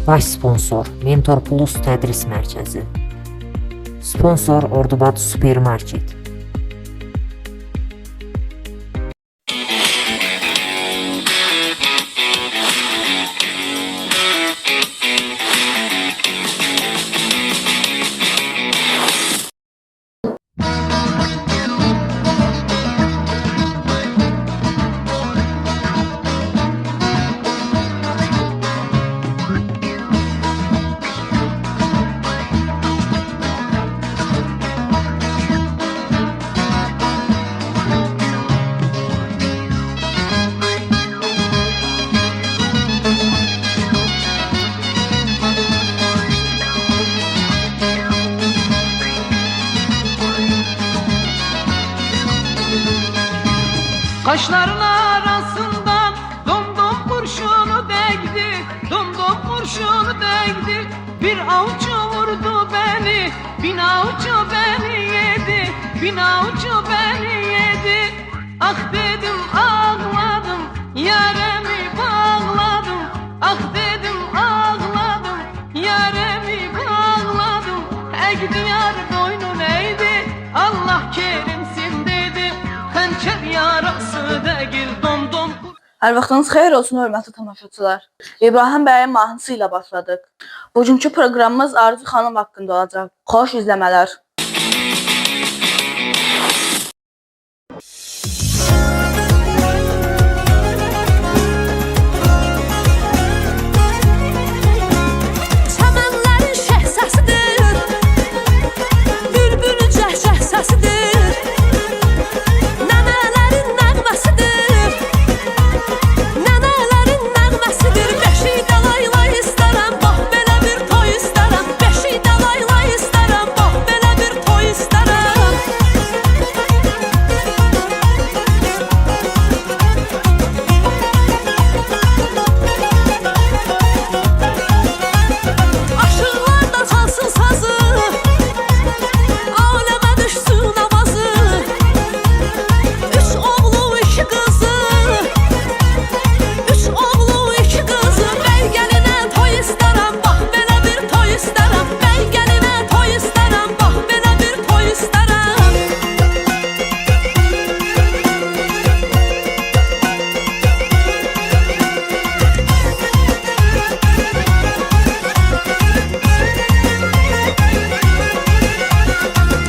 Baş sponsor Mentor Plus Tədris Mərkəzi. Sponsor Ordubad Supermarket. Kaşların arasından domdom kurşunu değdi, domdom kurşunu değdi. Bir avucu vurdu beni, bin avucu beni yedi, bin avucu beni yedi. Ah dedim ağladım, yaremi bağladım. Ah dedim ağladım, yaremi bağladım. Egdi yar boynun eğdi, Allah kerimsin dedi. Hançer yarası değil domdom. Hər vaxtınız xeyir olsun, hörmətli tamaşaçılar. İbrahim bəyin mahnısı ilə başladıq. Bugünkü proqramımız Arzu xanım haqqında olacaq. Xoş izləmələr. Çəmənlərin şəhsəsidir, bülbülün cəhcəh səsidir. Nənələrin nəğməsidir, nənələrin nəğməsidir. Beşikdə layla istərəm, bax belə bir toy istərəm. Beşikdə layla istərəm, bax belə bir toy istərəm. Aşıqlar da çalsın sazı, aləmə düşsün avazı. Üç oğlu, iki qızı, üç oğlu, iki qızı. Bəy gəlinə toy istərəm, bax belə bir toy istərəm. Bəy gəlinə toy istərəm, bax belə bir toy istərəm.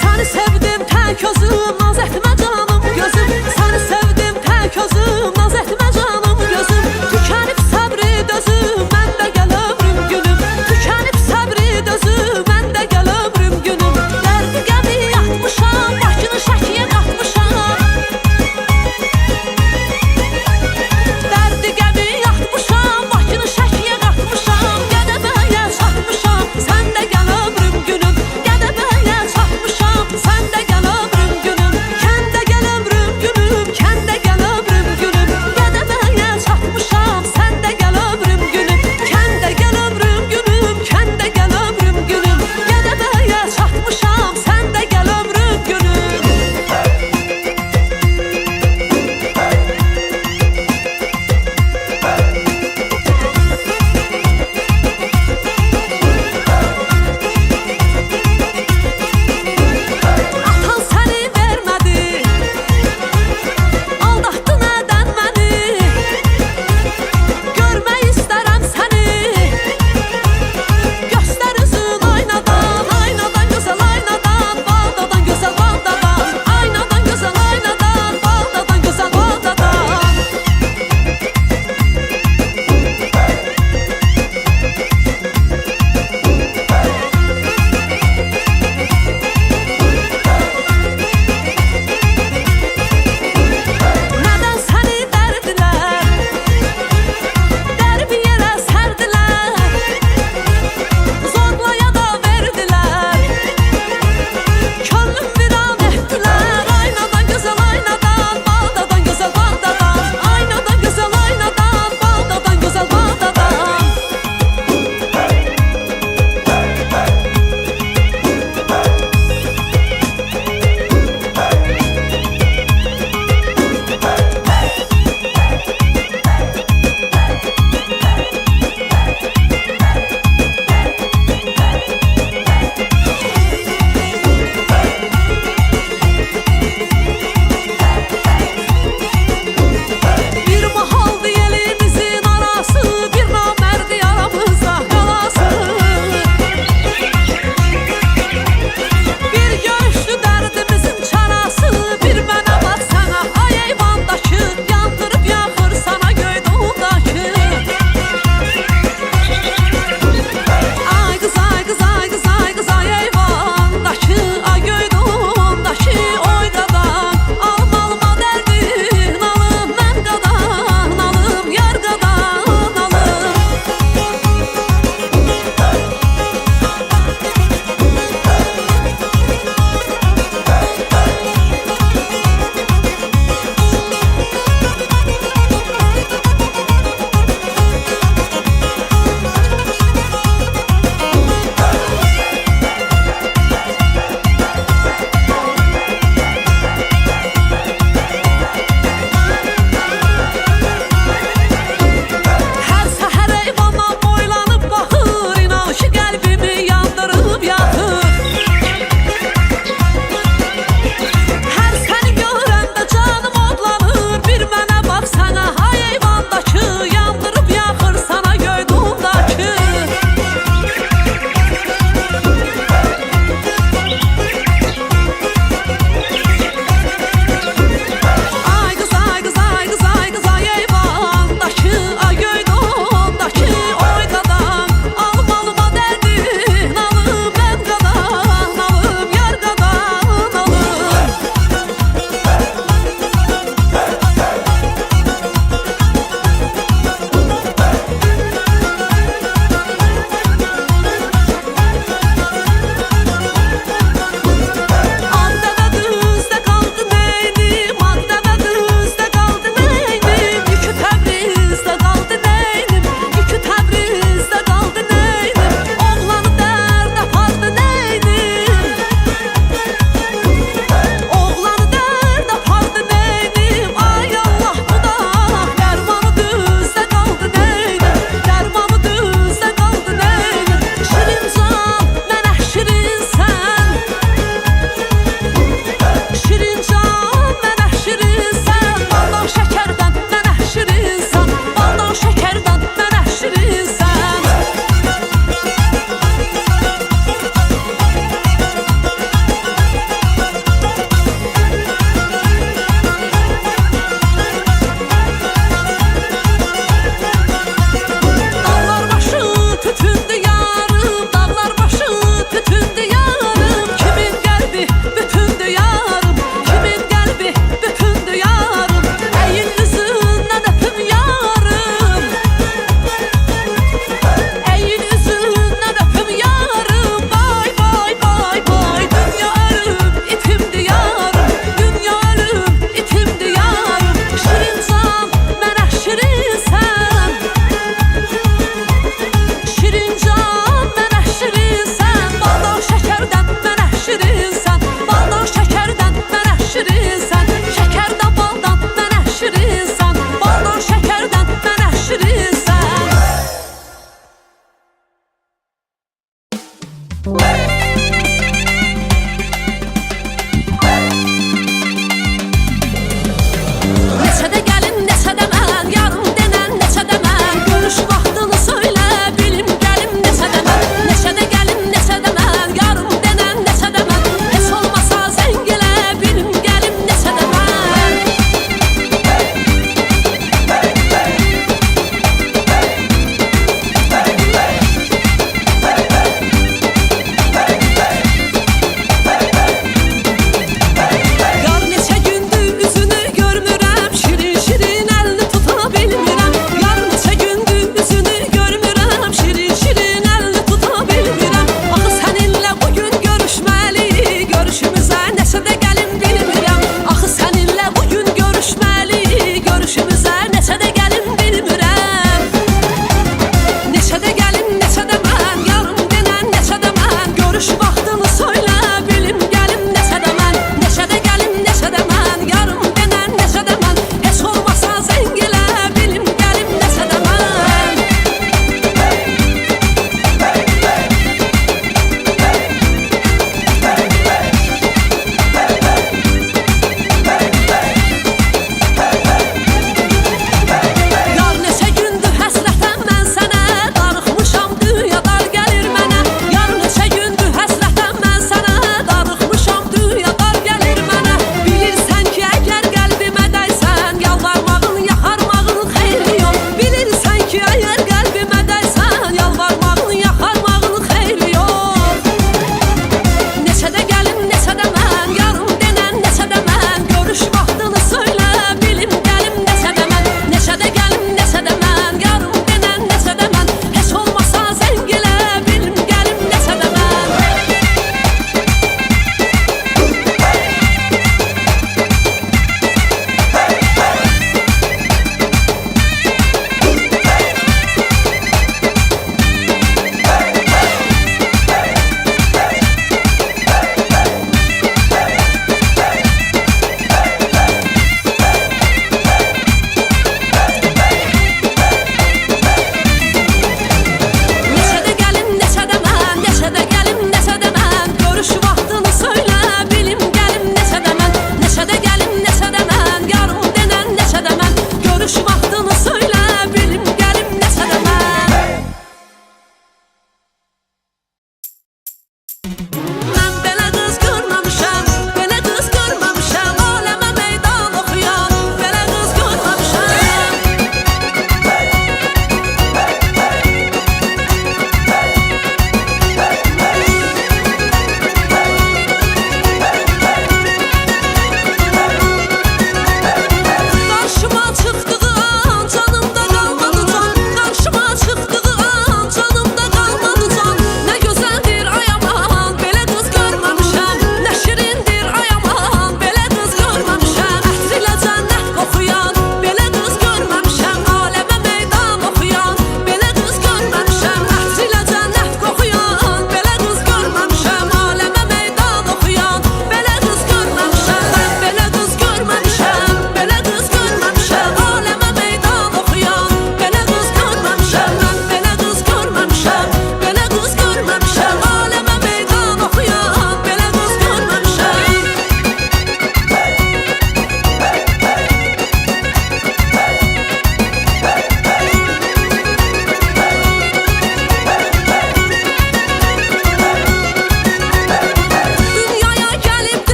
Səni sevdim tək özüm, naz etmə canım gözüm. Səni sevdim tək özüm, naz etmə canım gözüm. Tükənib səbri dözüm, mən də gəl ömrüm günüm. Tükənib səbri dözüm, mən də gəl ömrüm günüm. Dərdi qəmi yatmışam, başını şəkiyə qatmışam. Dərdi qəmi yatmışam, başını şəkiyə qatmışam. Qədəbəyə çatmışam, sən də gəl ömrüm günüm. Qədəbəyə çatmışam, sən də gəl ömrüm günüm.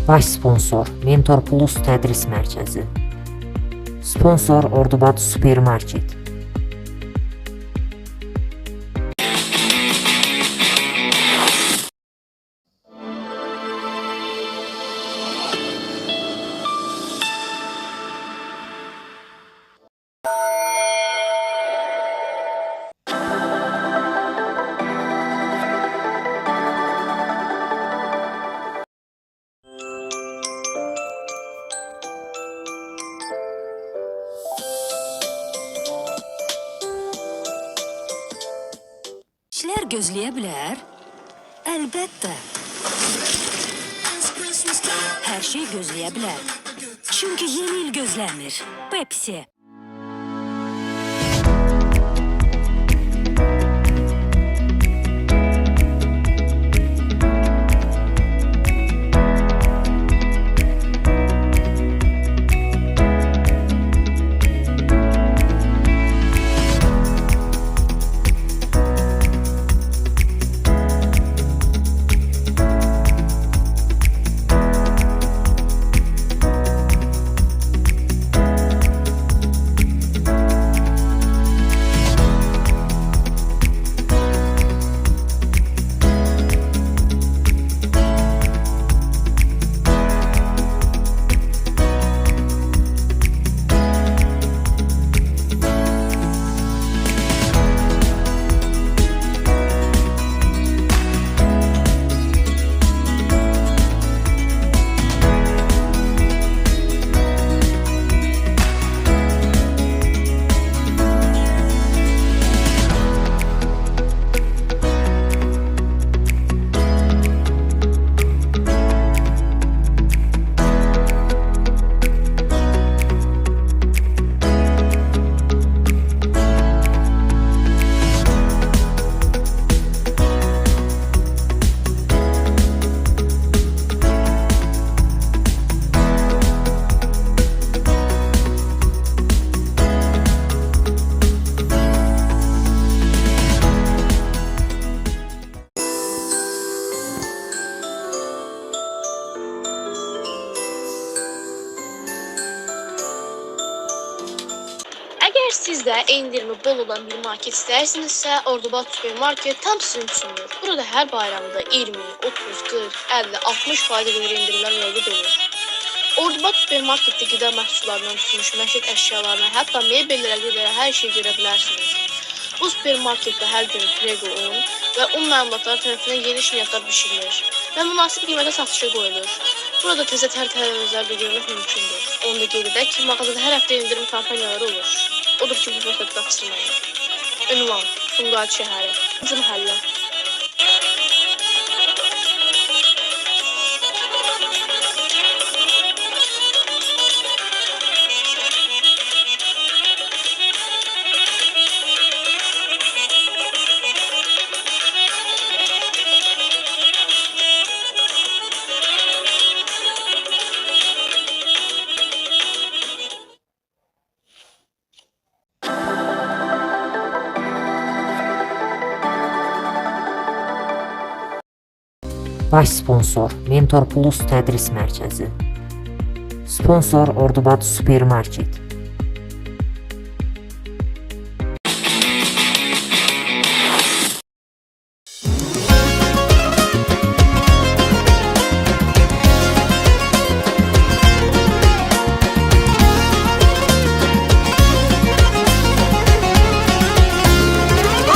Baş sponsor Mentor Plus Tədris Mərkəzi. Sponsor Ordubad Supermarket. İşlər gözləyə bilər? Əlbəttə. Hər şey gözləyə bilər. Çünki yeni il gözləmir. Pepsi. Əgər siz də endirimi bol olan bir market istəyirsinizsə, Ordubad Supermarket tam sizin üçündür. Burada hər bayramda 20, 30, 40, 50, 60% qədər endirimlər mövcud olur. Ordubad Supermarketdə qida məhsullarından tutmuş məişət əşyalarına, hətta mebellərə qədər hər şey görə bilərsiniz. Bu supermarketdə hər gün Prego un və un məmulatları tərəfindən yeni şirniyyatlar bişirilir və münasib qiymətə satışa qoyulur. Burada təzə tərəvəzlər də görmək mümkündür. Onu da qeyd edək ki, mağazada hər həftə endirim kampaniyaları olur. Odur ki, bu fürsəti qaçırmayın. Ünvan: Sumqayıt şəhəri, 2-ci məhəllə. Baş sponsor Mentor Plus Tədris Mərkəzi. Sponsor Ordubad Supermarket.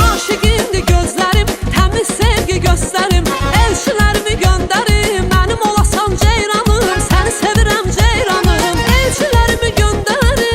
Aşıqimdir gözlərim, təmiz sevgi göstərim. Elçilərimi göndərim, mənim olasan ceyranım. Səni sevirəm ceyranım. Elçilərimi göndərim,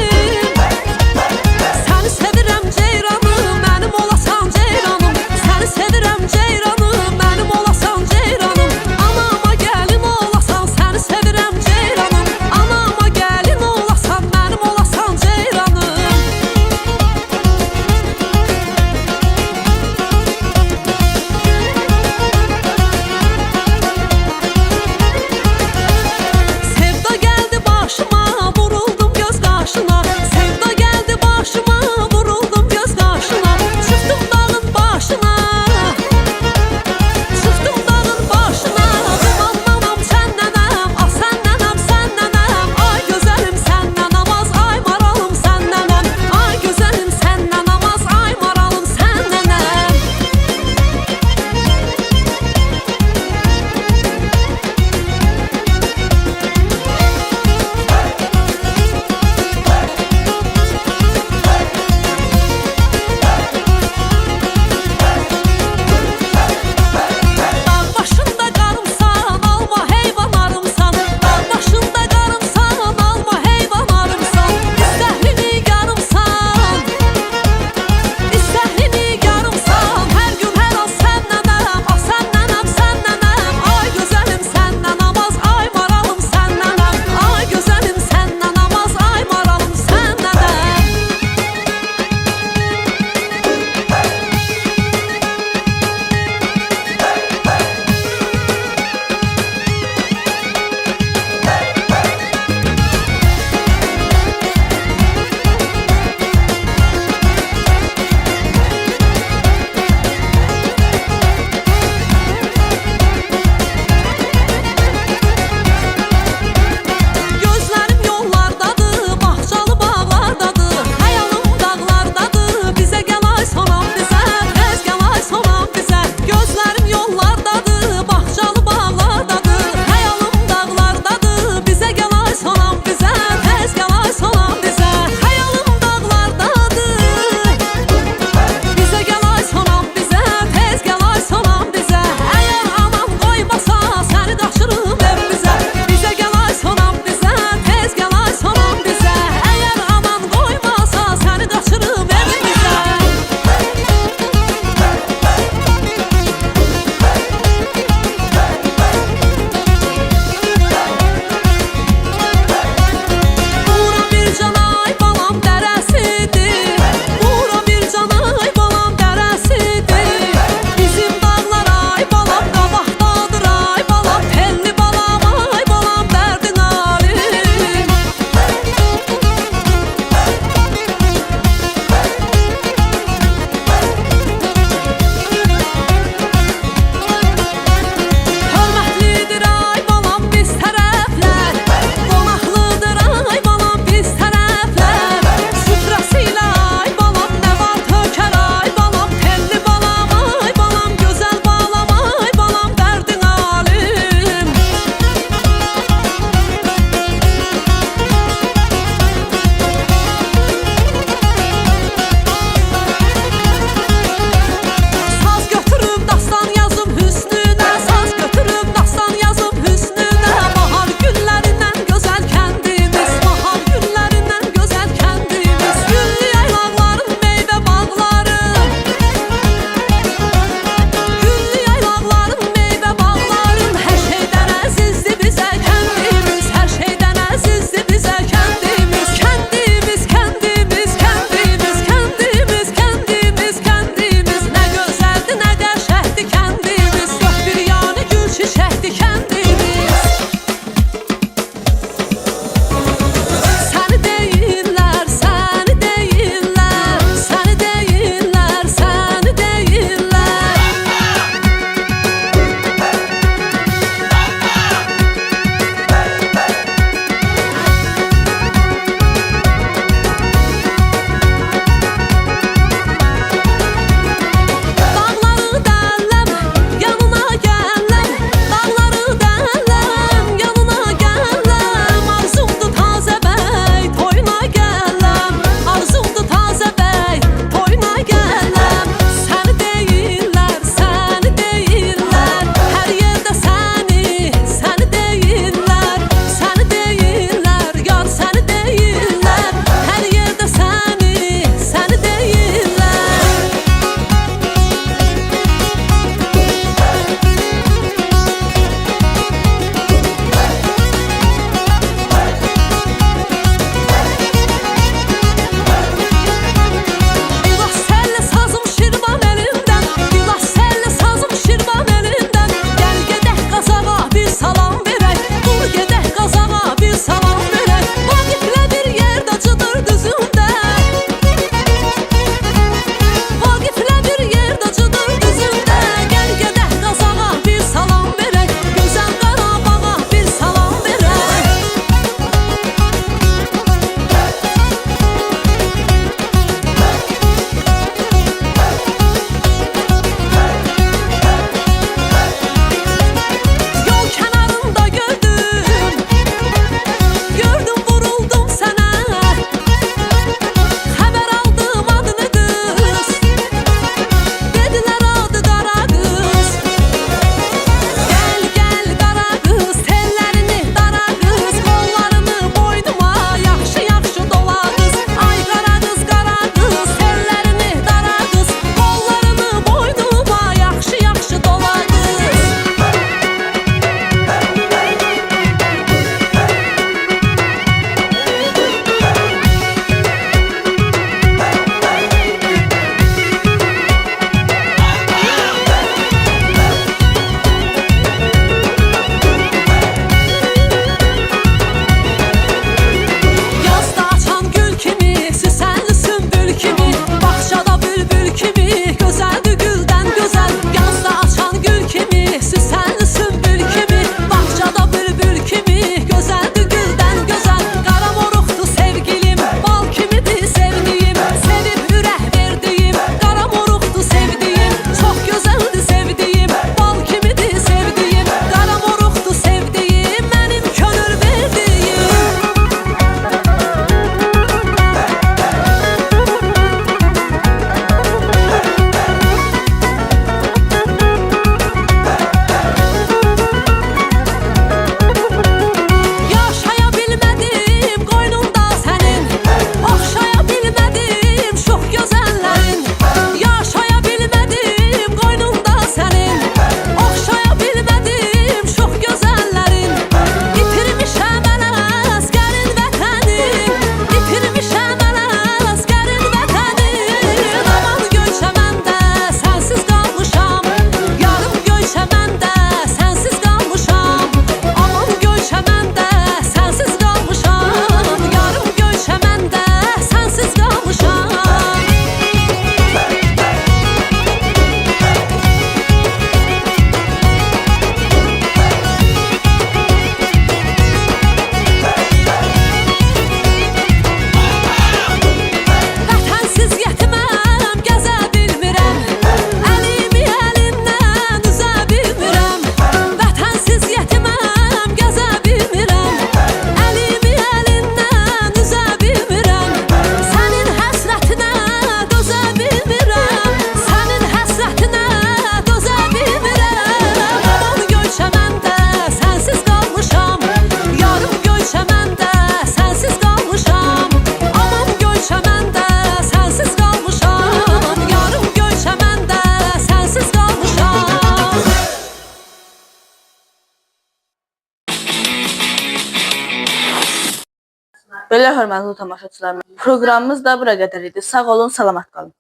Belə hörmətli tamaşaçılar, proqramımız da bura qədər idi. Sağ olun, salamat qalın.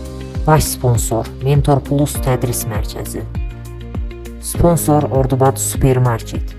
Baş sponsor Mentor Plus Tədris Mərkəzi. Sponsor Ordubad Supermarket.